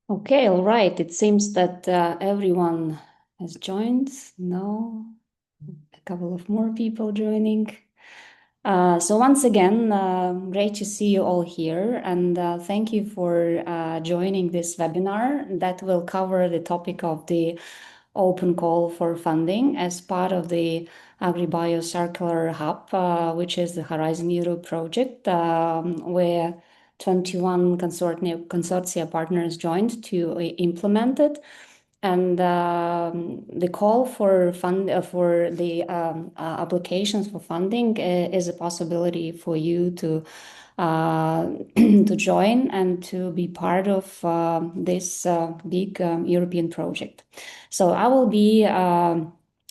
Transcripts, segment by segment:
Okay, all right. It seems that everyone has joined. No, a couple of more people joining. So once again, great to see you all here, and thank you for joining this webinar that will cover the topic of the open call for funding as part of the AGRI-BIOCIRCULAR-HUB, which is the Horizon Europe project, where 21 consortia partners joined to implement it. And the call for the applications for funding is a possibility for you to to join and to be part of this big European project. So I will be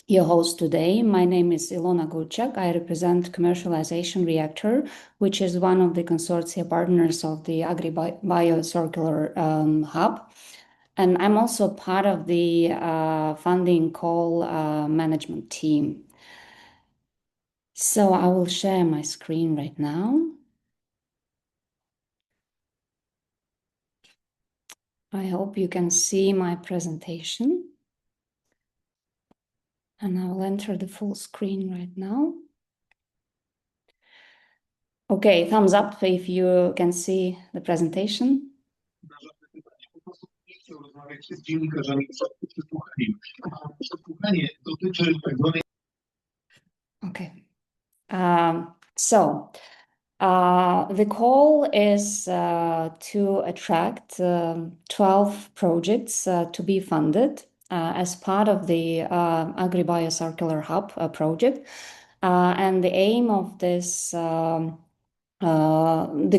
your host today. My name is Ilona Gurchak. I represent Commercialization Reactor, which is one of the consortia partners of the AGRI-BIOCIRCULAR-HUB. And I'm also part of the funding call management team. So I will share my screen right now. I hope you can see my presentation. And I will enter the full screen right now. Okay, thumbs up if you can see the presentation. Okay. The call is to attract 12 projects to be funded as part of the AGRI-BIOCIRCULAR-HUB project. And the aim of this, the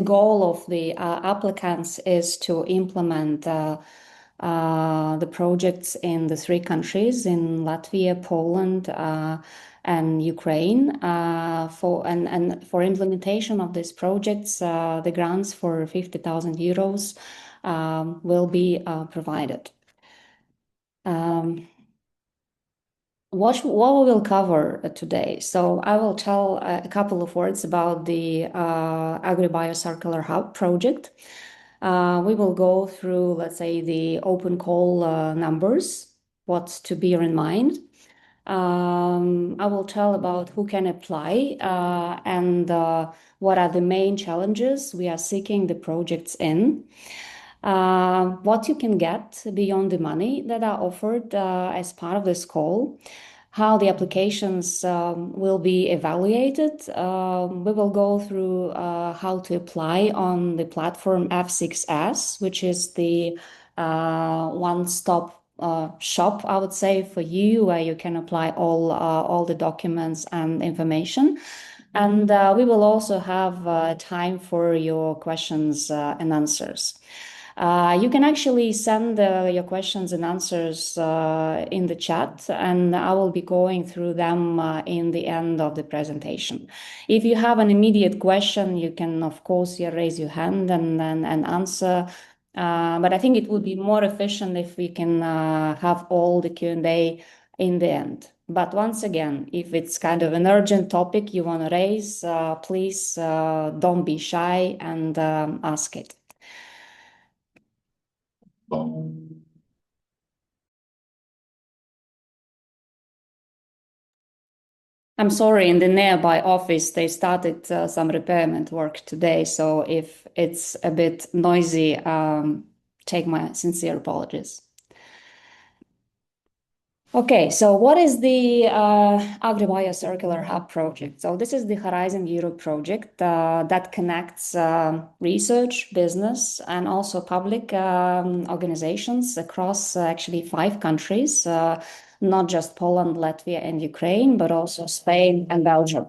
goal of the applicants is to implement the projects in the 3 countries, in Latvia, Poland, and Ukraine. For implementation of these projects, the grants for 50,000 euros will be provided. What we will cover today. So I will tell a couple of words about the AGRI-BIOCIRCULAR-HUB project. We will go through, let's say, the open call numbers, what's to bear in mind. I will tell about who can apply and what are the main challenges we are seeking the projects in. What you can get beyond the money that are offered as part of this call, how the applications will be evaluated. We will go through how to apply on the platform F6S, which is the one-stop shop, I would say, for you, where you can apply all the documents and information. And we will also have time for your questions and answers. You can actually send your questions and answers in the chat, and I will be going through them in the end of the presentation. If you have an immediate question, you can, of course, raise your hand and answer. But I think it would be more efficient if we can have all the Q&A in the end. But once again, if it's kind of an urgent topic you want to raise, please don't be shy and ask it. I'm sorry, in the nearby office, they started some repairment work today. So if it's a bit noisy, take my sincere apologies. Okay, so what is the AGRI-BIOCIRCULAR-HUB project? So this is the Horizon Europe project that connects research, business, and also public organizations across actually 5 countries, not just Poland, Latvia, and Ukraine, but also Spain and Belgium.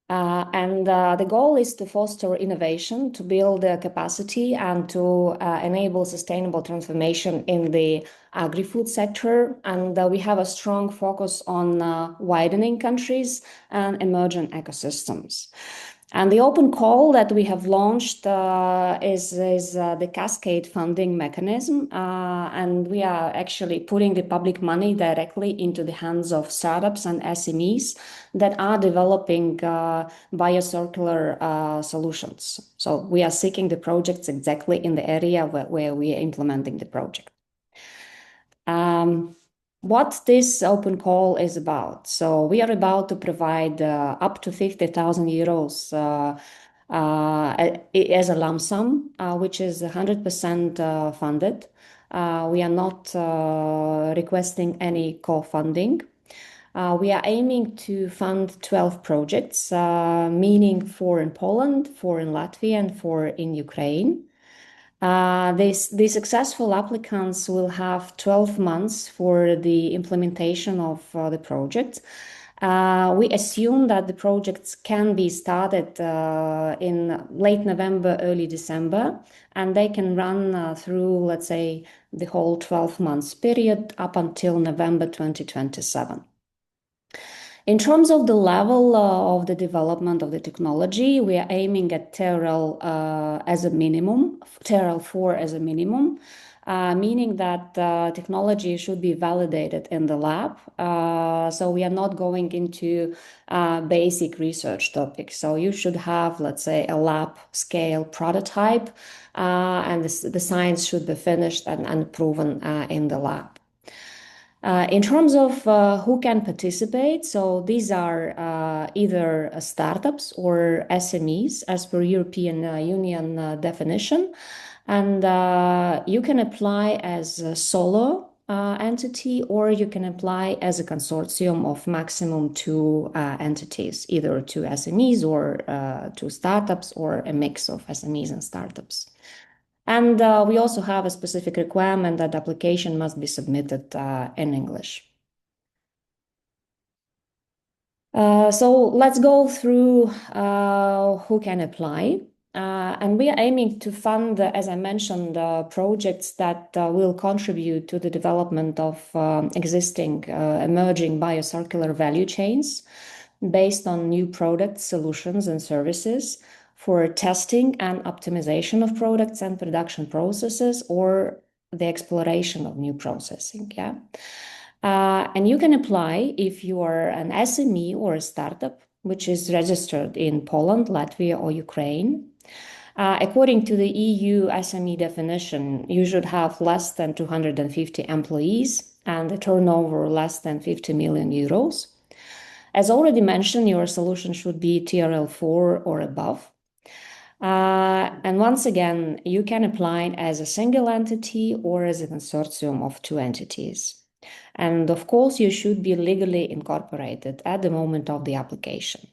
The goal is to foster innovation, to build capacity, and to enable sustainable transformation in the agri-food sector. And we have a strong focus on widening countries and emerging ecosystems. And the open call that we have launched is the cascade funding mechanism. And we are actually putting the public money directly into the hands of startups and SMEs that are developing biocircular solutions. So we are seeking the projects exactly in the area where we are implementing the project. What this open call is about. So we are about to provide up to 50,000 euros as a lump sum, which is 100% funded. We are not requesting any co-funding. We are aiming to fund 12 projects, meaning 4 in Poland, 4 in Latvia, and 4 in Ukraine. The successful applicants will have 12 months for the implementation of the project. We assume that the projects can be started in late November, early December, and they can run through, let's say, the whole 12 months period up until November 2027. In terms of the level of the development of the technology, we are aiming at TRL as a minimum, TRL 4 as a minimum, meaning that technology should be validated in the lab. So we are not going into basic research topics. So you should have, let's say, a lab scale prototype, and the science should be finished and proven in the lab. In terms of who can participate, so these are either startups or SMEs as per European Union definition. And you can apply as a solo entity, or you can apply as a consortium of maximum 2 entities, either 2 SMEs or 2 startups, or a mix of SMEs and startups. And we also have a specific requirement that the application must be submitted in English. So let's go through who can apply. And we are aiming to fund, as I mentioned, projects that will contribute to the development of existing emerging biocircular value chains based on new products, solutions, and services for testing and optimization of products and production processes, or the exploration of new processing. Yeah. And you can apply if you are an SME or a startup which is registered in Poland, Latvia, or Ukraine. According to the EU SME definition, you should have less than 250 employees and a turnover less than 50 million euros. As already mentioned, your solution should be TRL 4 or above. And once again, you can apply as a single entity or as a consortium of 2 entities. And of course, you should be legally incorporated at the moment of the application.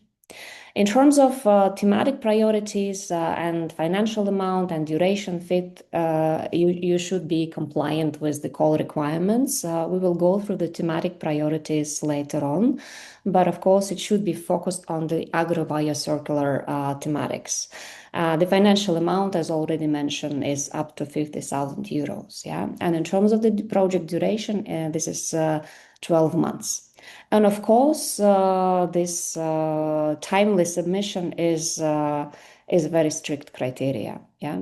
In terms of thematic priorities and financial amount and duration fit, you should be compliant with the call requirements. We will go through the thematic priorities later on, but of course it should be focused on the agro-biocircular thematics. The financial amount, as already mentioned, is up to 50,000 euros. Yeah, and in terms of the project duration, this is 12 months. And of course, this timely submission is a very strict criteria. Yeah,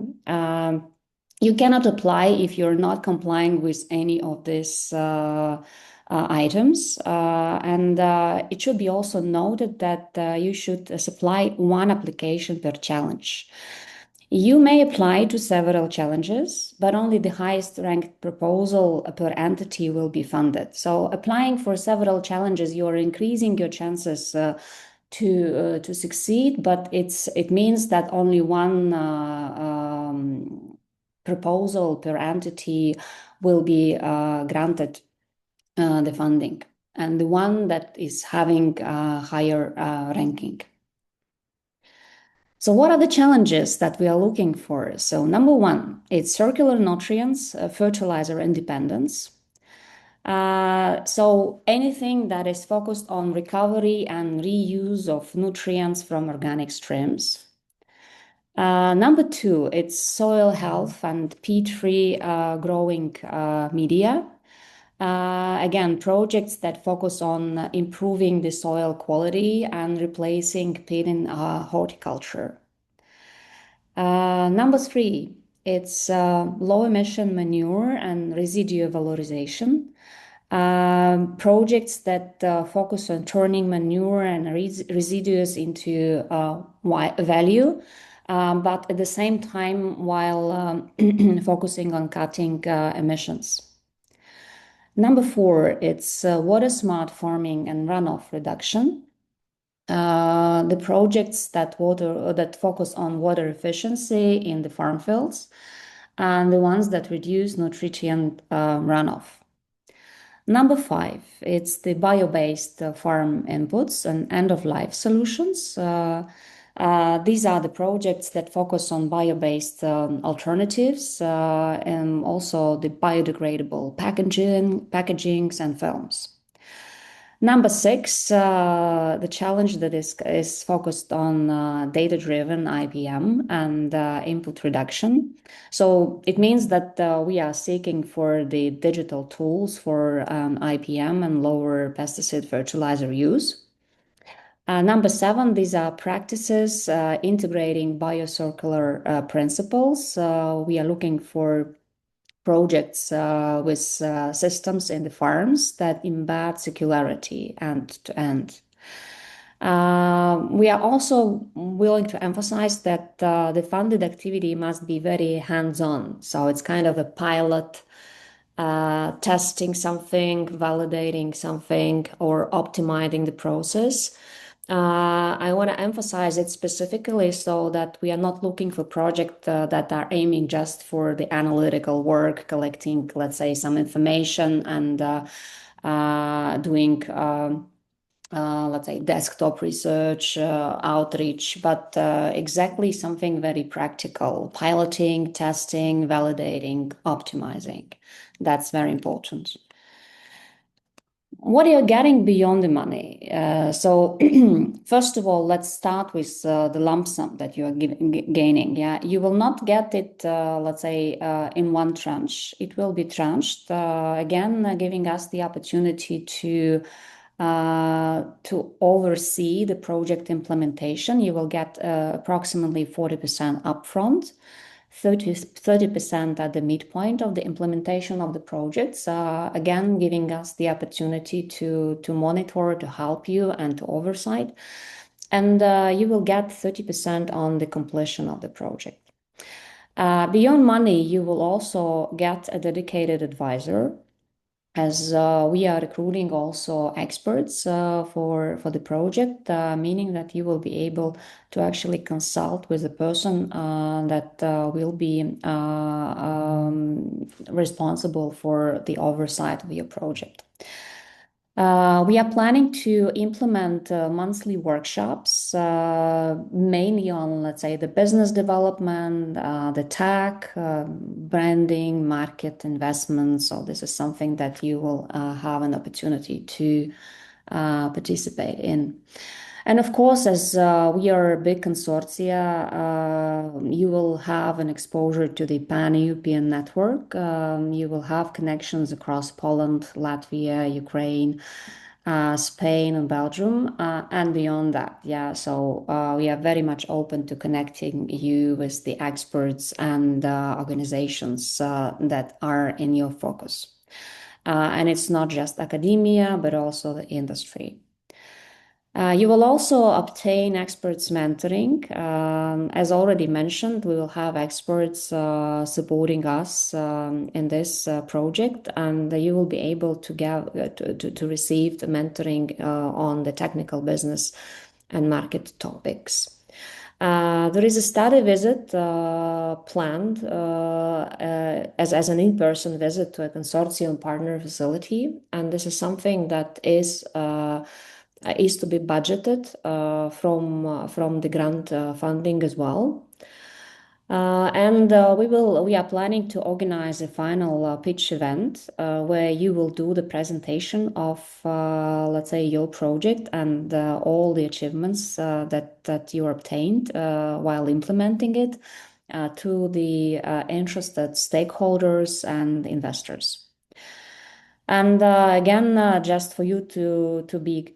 you cannot apply if you're not complying with any of these items. And it should be also noted that you should supply 1 application per challenge. You may apply to several challenges, but only the highest ranked proposal per entity will be funded. So applying for several challenges, you're increasing your chances to succeed, but it means that only 1 proposal per entity will be granted the funding, and the one that is having a higher ranking. So what are the challenges that we are looking for? So number 1, it's circular nutrients, fertilizer independence. So anything that is focused on recovery and reuse of nutrients from organic streams. Number 2, it's soil health and peat-free growing media. Again, projects that focus on improving the soil quality and replacing peat in horticulture. Number 3, it's low emission manure and residue valorization. Projects that focus on turning manure and residues into value, but at the same time while focusing on cutting emissions. Number 4, it's water smart farming and runoff reduction. The projects that focus on water efficiency in the farm fields, and the ones that reduce nutrient runoff. Number 5, it's the bio-based farm inputs and end-of-life solutions. These are the projects that focus on bio-based alternatives and also the biodegradable packagings and films. Number 6, the challenge that is focused on data-driven IPM and input reduction. So it means that we are seeking for the digital tools for IPM and lower pesticide fertilizer use. Number 7, these are practices integrating biocircular principles. We are looking for projects with systems in the farms that embed circularity end to end. We are also willing to emphasize that the funded activity must be very hands-on. So it's kind of a pilot, testing something, validating something, or optimizing the process. I want to emphasize it specifically so that we are not looking for projects that are aiming just for the analytical work, collecting, let's say, some information and doing, let's say, desktop research, outreach, but exactly something very practical, piloting, testing, validating, optimizing. That's very important. What are you getting beyond the money? So first of all, let's start with the lump sum that you are gaining. Yeah, you will not get it, let's say, in one tranche. It will be tranched, again, giving us the opportunity to oversee the project implementation. You will get approximately 40% upfront. 30% at the midpoint of the implementation of the projects, again, giving us the opportunity to monitor, to help you, and to oversight. And you will get 30% on the completion of the project. Beyond money, you will also get a dedicated advisor, as we are recruiting also experts for the project, meaning that you will be able to actually consult with the person that will be responsible for the oversight of your project. We are planning to implement monthly workshops, mainly on, let's say, the business development, the tech, branding, market investments. So this is something that you will have an opportunity to participate in. And of course, as we are a big consortia, you will have an exposure to the pan-European network. You will have connections across Poland, Latvia, Ukraine, Spain, and Belgium, and beyond that. Yeah, so we are very much open to connecting you with the experts and organizations that are in your focus. And it's not just academia, but also the industry. You will also obtain experts mentoring. As already mentioned, we will have experts supporting us in this project, and you will be able to receive the mentoring on the technical business and market topics. There is a study visit planned as an in-person visit to a consortium partner facility, and this is something that is to be budgeted from the grant funding as well. And we are planning to organize a final pitch event where you will do the presentation of, let's say, your project and all the achievements that you obtained while implementing it to the interested stakeholders and investors. And again, just for you to be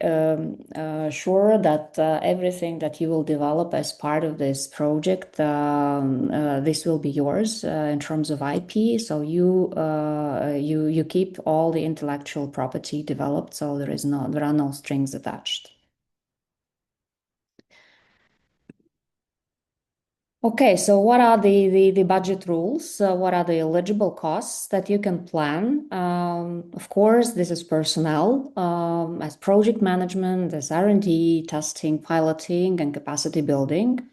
sure that everything that you will develop as part of this project, this will be yours in terms of IP. So you keep all the intellectual property developed, so there are no strings attached. Okay, so what are the budget rules? What are the eligible costs that you can plan? Of course, this is personnel, as project management, as R&D, testing, piloting, and capacity building.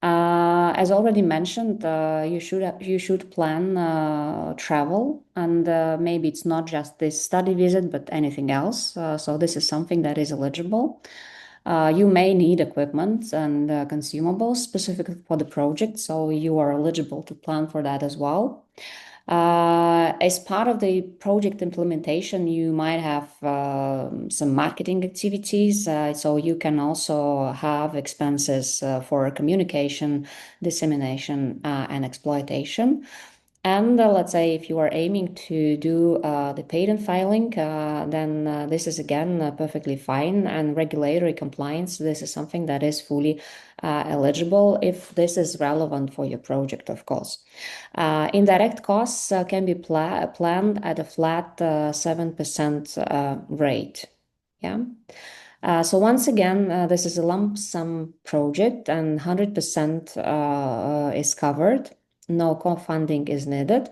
As already mentioned, you should plan travel, and maybe it's not just this study visit, but anything else. So this is something that is eligible. You may need equipment and consumables specific for the project, so you are eligible to plan for that as well. As part of the project implementation, you might have some marketing activities, so you can also have expenses for communication, dissemination, and exploitation. And let's say if you are aiming to do the patent filing, then this is again perfectly fine. And regulatory compliance, this is something that is fully eligible if this is relevant for your project, of course. Indirect costs can be planned at a flat 7% rate. Yeah. So once again, this is a lump sum project and 100% is covered. No co-funding is needed.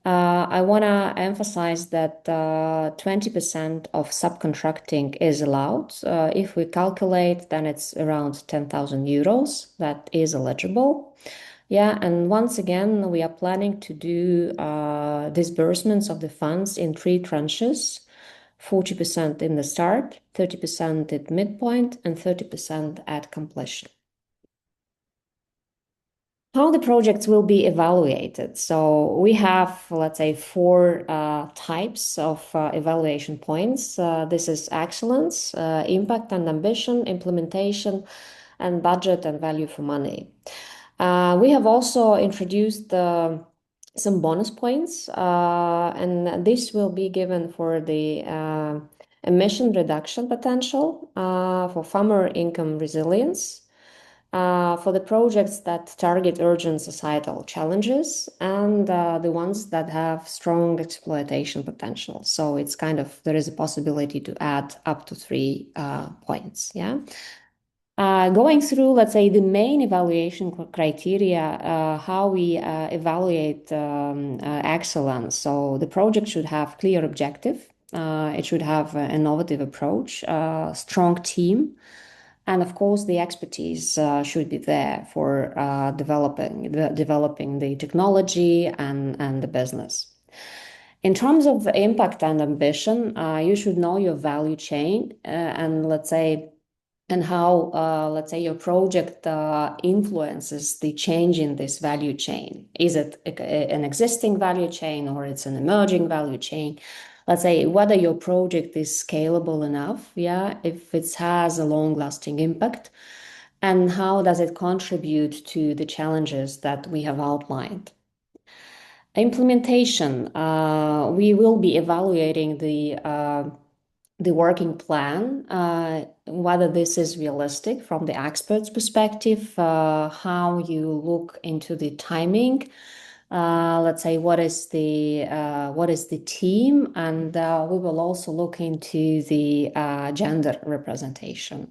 I want to emphasize that 20% of subcontracting is allowed. If we calculate, then it's around 10,000 euros that is eligible. Yeah, and once again, we are planning to do disbursements of the funds in 3 tranches. 40% in the start, 30% at midpoint, and 30% at completion. How the projects will be evaluated. So we have, let's say, 4 types of evaluation points. This is excellence, impact and ambition, implementation, and budget and value for money. We have also introduced some bonus points, and this will be given for the emission reduction potential, for farmer income resilience, for the projects that target urgent societal challenges, and the ones that have strong exploitation potential. So it's kind of, there is a possibility to add up to 3 points. Yeah. Going through, let's say, the main evaluation criteria, how we evaluate excellence. So the project should have clear objective. It should have an innovative approach, strong team, and of course, the expertise should be there for developing the technology and the business. In terms of impact and ambition, you should know your value chain and let's say, and how, let's say, your project influences the change in this value chain. Is it an existing value chain or it's an emerging value chain? Let's say whether your project is scalable enough, yeah, if it has a long-lasting impact, and how does it contribute to the challenges that we have outlined. Implementation, we will be evaluating the working plan, whether this is realistic from the expert's perspective, how you look into the timing, let's say what is the team, and we will also look into the gender representation.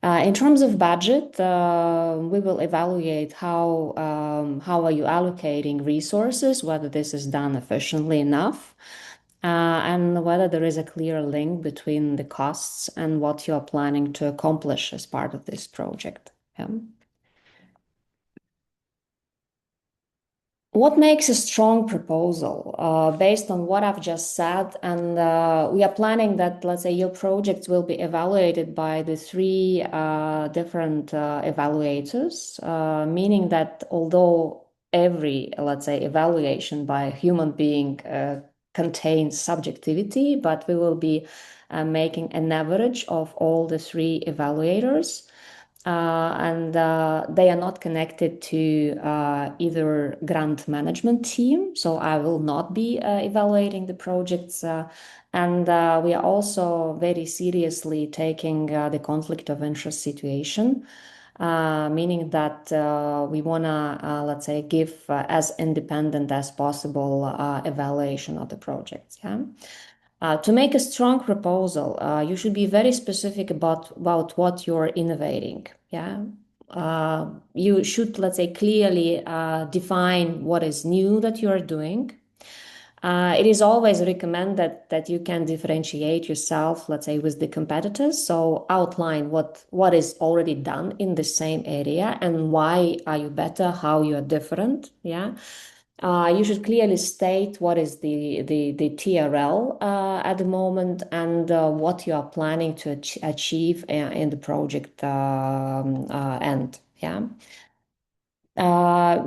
In terms of budget, we will evaluate how are you allocating resources, whether this is done efficiently enough, and whether there is a clear link between the costs and what you are planning to accomplish as part of this project. Yeah. What makes a strong proposal? Based on what I've just said, and we are planning that, let's say, your projects will be evaluated by the 3 different evaluators, meaning that although every, let's say, evaluation by a human being contains subjectivity, but we will be making an average of all the 3 evaluators. and they are not connected to either grant management team. So I will not be evaluating the projects. And we are also very seriously taking the conflict of interest situation, meaning that we want to, let's say, give as independent as possible evaluation of the projects. Yeah. To make a strong proposal, you should be very specific about what you're innovating. Yeah. You should, let's say, clearly define what is new that you are doing. It is always recommended that you can differentiate yourself, let's say, with the competitors. So outline what is already done in the same area and why are you better, how you are different. Yeah. You should clearly state what is the TRL at the moment and what you are planning to achieve in the project end. Yeah.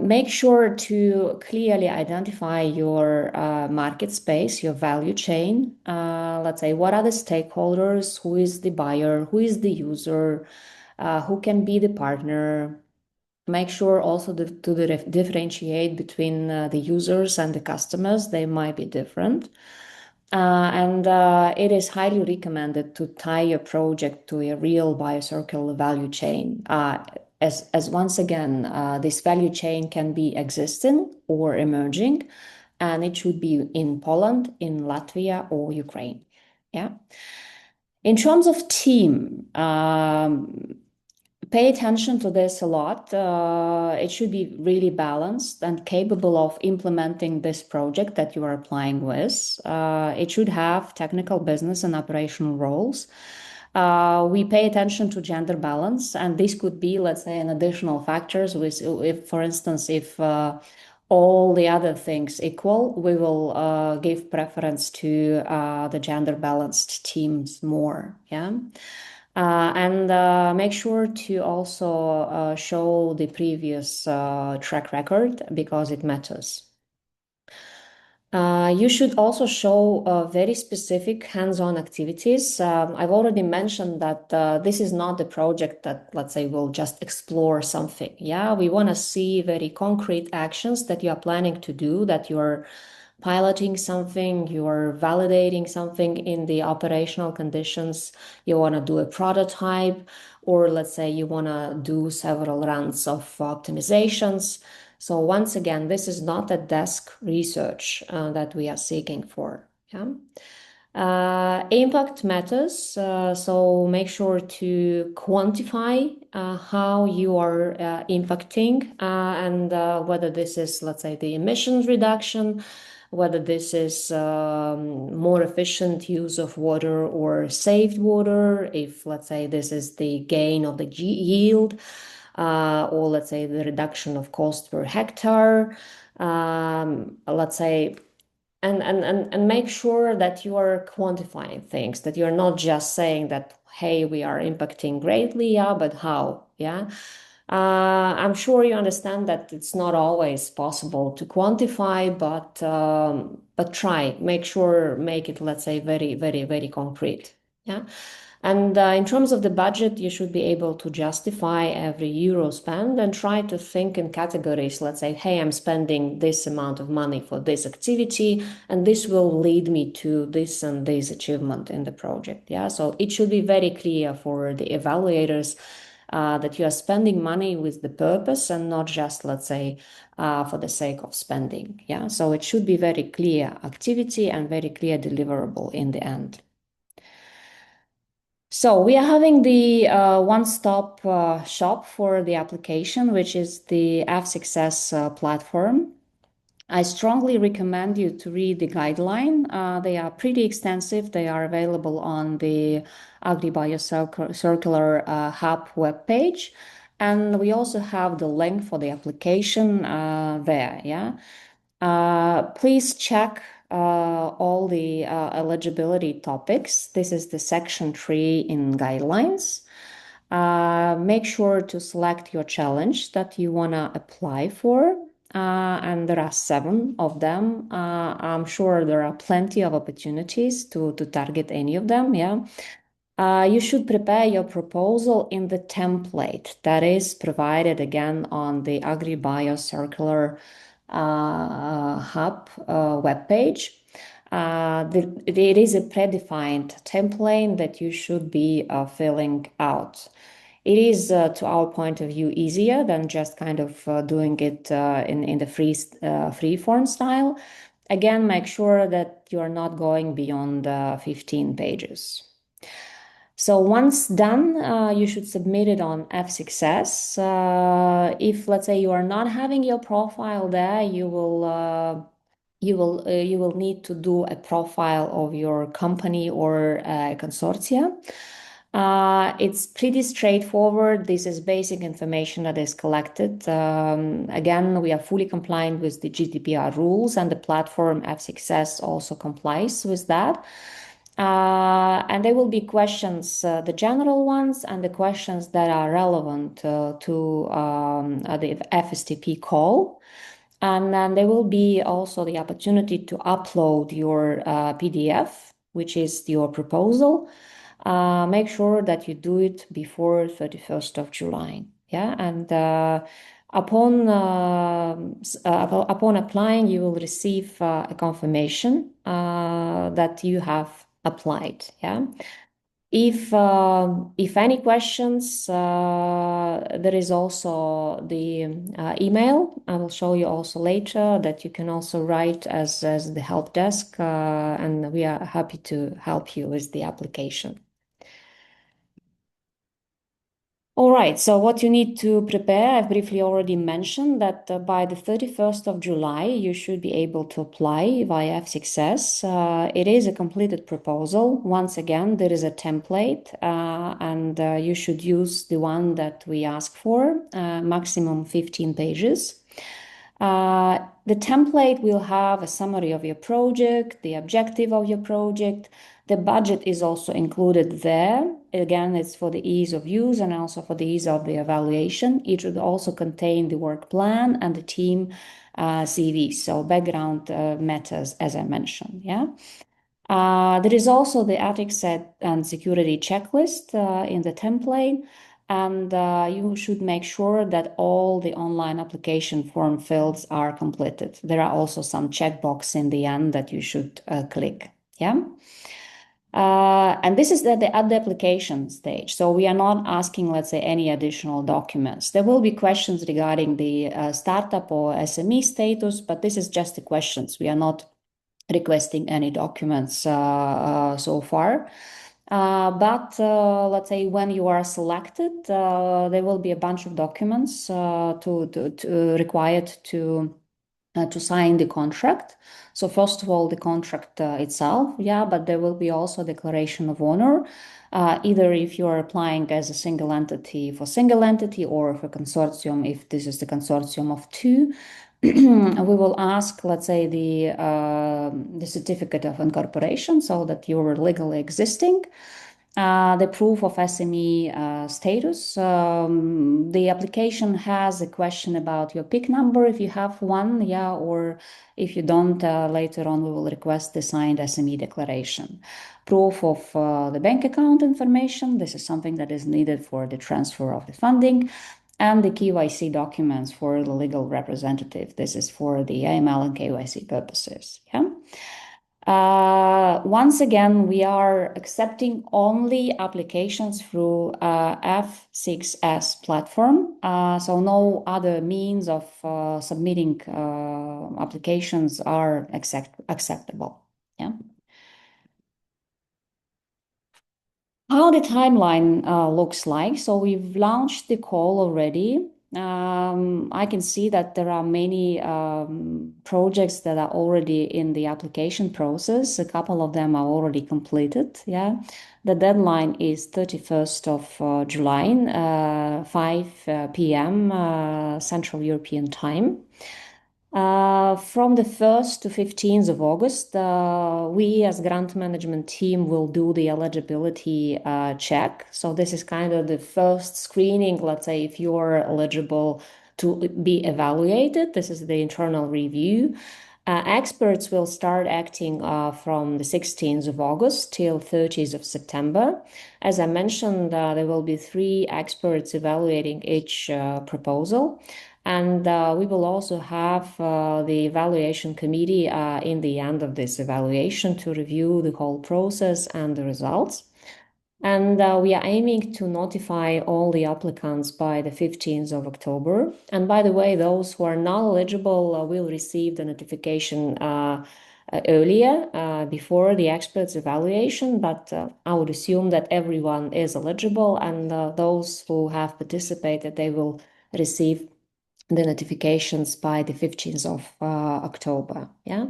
Make sure to clearly identify your market space, your value chain. Let's say, what are the stakeholders? Who is the buyer? Who is the user? Who can be the partner? Make sure also to differentiate between the users and the customers. They might be different. And it is highly recommended to tie your project to a real biocircular value chain. As once again, this value chain can be existing or emerging, and it should be in Poland, in Latvia, or Ukraine. Yeah. In terms of team, pay attention to this a lot. It should be really balanced and capable of implementing this project that you are applying with. It should have technical, business, and operational roles. We pay attention to gender balance, and this could be, let's say, an additional factors. If, for instance, if all the other things equal, we will give preference to the gender balanced teams more. Yeah. And make sure to also show the previous track record because it matters. You should also show very specific hands-on activities. I've already mentioned that this is not the project that, let's say, will just explore something. Yeah, we want to see very concrete actions that you are planning to do, that you're piloting something, you're validating something in the operational conditions, you want to do a prototype, or let's say you want to do several rounds of optimizations. So once again, this is not a desk research that we are seeking for. Yeah. Impact matters, so make sure to quantify how you are impacting and whether this is, let's say, the emissions reduction, whether this is more efficient use of water or saved water, if, let's say, this is the gain of the yield, or let's say the reduction of cost per hectare, let's say, and make sure that you are quantifying things, that you're not just saying that, hey, we are impacting greatly, yeah, but how? Yeah. I'm sure you understand that it's not always possible to quantify, but try, make it, let's say, very, very, very concrete. Yeah. And in terms of the budget, you should be able to justify every euro spent and try to think in categories. Let's say, hey, I'm spending this amount of money for this activity, and this will lead me to this and this achievement in the project. Yeah, so it should be very clear for the evaluators that you are spending money with the purpose and not just, let's say, for the sake of spending. Yeah, so it should be very clear activity and very clear deliverable in the end. So we are having the one-stop shop for the application, which is the F6S platform. I strongly recommend you to read the guideline. They are pretty extensive. They are available on the AGRI-BIOCIRCULAR-HUB webpage. And we also have the link for the application there. Yeah. Please check all the eligibility topics. This is the section 3 in guidelines. Make sure to select your challenge that you want to apply for. And there are 7 of them. I'm sure there are plenty of opportunities to target any of them. Yeah. You should prepare your proposal in the template that is provided again on the AGRI-BIOCIRCULAR-HUB webpage. It is a predefined template that you should be filling out. It is, to our point of view, easier than just kind of doing it in the free form style. Again, make sure that you are not going beyond 15 pages. So once done, you should submit it on F6S. If, let's say, you are not having your profile there, you will need to do a profile of your company or consortia. It's pretty straightforward. This is basic information that is collected. Again, we are fully compliant with the GDPR rules, and the platform F6S also complies with that. And there will be questions, the general ones and the questions that are relevant to the FSTP call. And then there will be also the opportunity to upload your PDF, which is your proposal. Make sure that you do it before 31st of July. Yeah, and upon applying, you will receive a confirmation that you have applied. Yeah. If any questions, there is also the email. I will show you also later that you can also write as the help desk, and we are happy to help you with the application. All right, so what you need to prepare, I've briefly already mentioned that by the 31st of July, you should be able to apply via F6S. It is a completed proposal. Once again, there is a template, and you should use the one that we ask for, maximum 15 pages. The template will have a summary of your project, the objective of your project. The budget is also included there. Again, it's for the ease of use and also for the ease of the evaluation. It should also contain the work plan and the team CV. So background matters, as I mentioned. Yeah. There is also the ethics and security checklist in the template. And you should make sure that all the online application form fields are completed. There are also some checkbox in the end that you should click. Yeah. And this is at the application stage. So we are not asking, let's say, any additional documents. There will be questions regarding the startup or SME status, but this is just the questions. We are not requesting any documents so far. But let's say when you are selected, there will be a bunch of documents required to sign the contract. So first of all, the contract itself, yeah, but there will be also declaration of owner. Either if you are applying as a single entity for single entity or for consortium, if this is the consortium of two, we will ask, let's say, the certificate of incorporation so that you're legally existing. The proof of SME status. The application has a question about your PIC number if you have one, yeah, or if you don't, later on we will request the signed SME declaration. Proof of the bank account information. This is something that is needed for the transfer of the funding. And the KYC documents for the legal representative. This is for the AML and KYC purposes. Yeah. Once again, we are accepting only applications through F6S platform. So no other means of submitting applications are acceptable. Yeah. How the timeline looks like. So we've launched the call already. I can see that there are many projects that are already in the application process. A couple of them are already completed. Yeah, the deadline is 31st of July, 5 p.m. Central European Time. From the 1st to 15th of August, we as grant management team will do the eligibility check. So this is kind of the first screening, let's say, if you're eligible to be evaluated. This is the internal review. Experts will start acting from the 16th of August till 30th of September. As I mentioned, there will be 3 experts evaluating each proposal. And we will also have the evaluation committee in the end of this evaluation to review the whole process and the results. And we are aiming to notify all the applicants by the 15th of October. And by the way, those who are not eligible will receive the notification earlier, before the experts evaluation, but I would assume that everyone is eligible, and those who have participated, they will receive the notifications by the 15th of October. Yeah.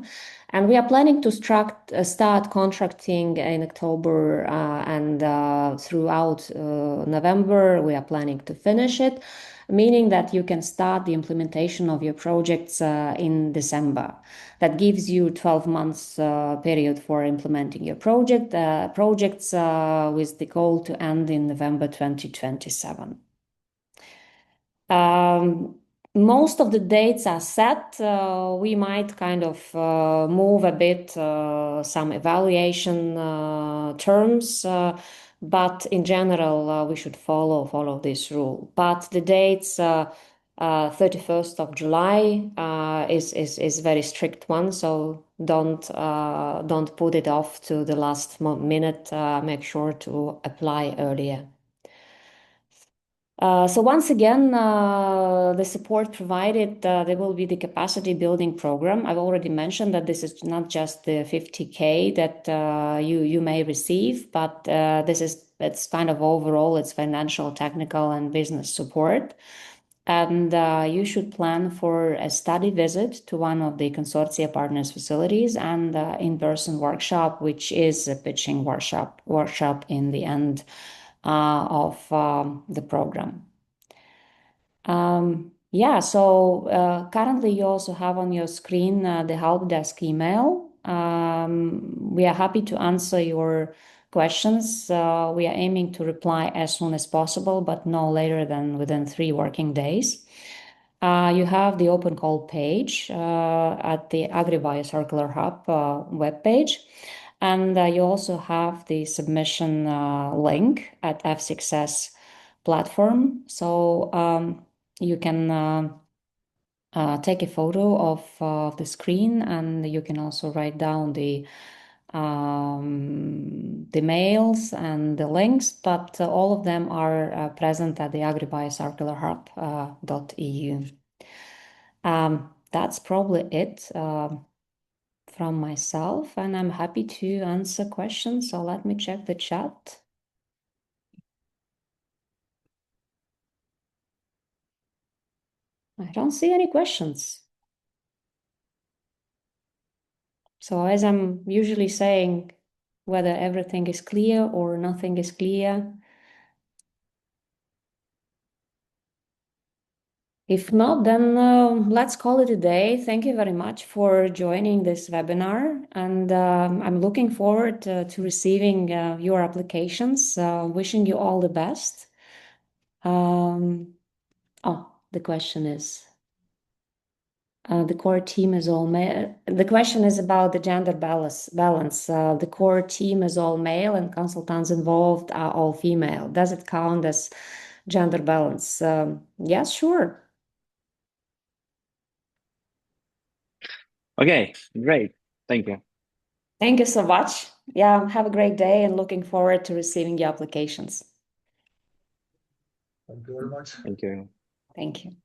And we are planning to start contracting in October and throughout November, we are planning to finish it, meaning that you can start the implementation of your projects in December. That gives you 12 months period for implementing your projects with the goal to end in November 2027. Most of the dates are set. We might kind of move a bit some evaluation terms, but in general, we should follow this rule. But the dates 31st of July is very strict one, so don't put it off to the last minute. Make sure to apply earlier. So once again, the support provided, there will be the capacity building program. I've already mentioned that this is not just the 50K that you may receive, but it's kind of overall, it's financial, technical, and business support. And you should plan for a study visit to one of the consortia partners' facilities and in-person workshop, which is a pitching workshop in the end of the program. Yeah, so currently you also have on your screen the help desk email. We are happy to answer your questions. We are aiming to reply as soon as possible, but no later than within 3 working days. You have the open call page at the AGRI-BIOCIRCULAR-HUB webpage. And you also have the submission link at F6S platform. So you can take a photo of the screen, and you can also write down the mails and the links, but all of them are present at the agribioCircularHub.eu. That's probably it from myself, and I'm happy to answer questions. So let me check the chat. I don't see any questions. So as I'm usually saying, whether everything is clear or nothing is clear. If not, then let's call it a day. Thank you very much for joining this webinar, and I'm looking forward to receiving your applications. Wishing you all the best. The question is, the core team is all male. The question is about the gender balance. The core team is all male and consultants involved are all female. Does it count as gender balance? Yes, sure. Okay, great. Thank you. Thank you so much. Yeah, have a great day and looking forward to receiving your applications. Thank you very much. Thank you. Thank you.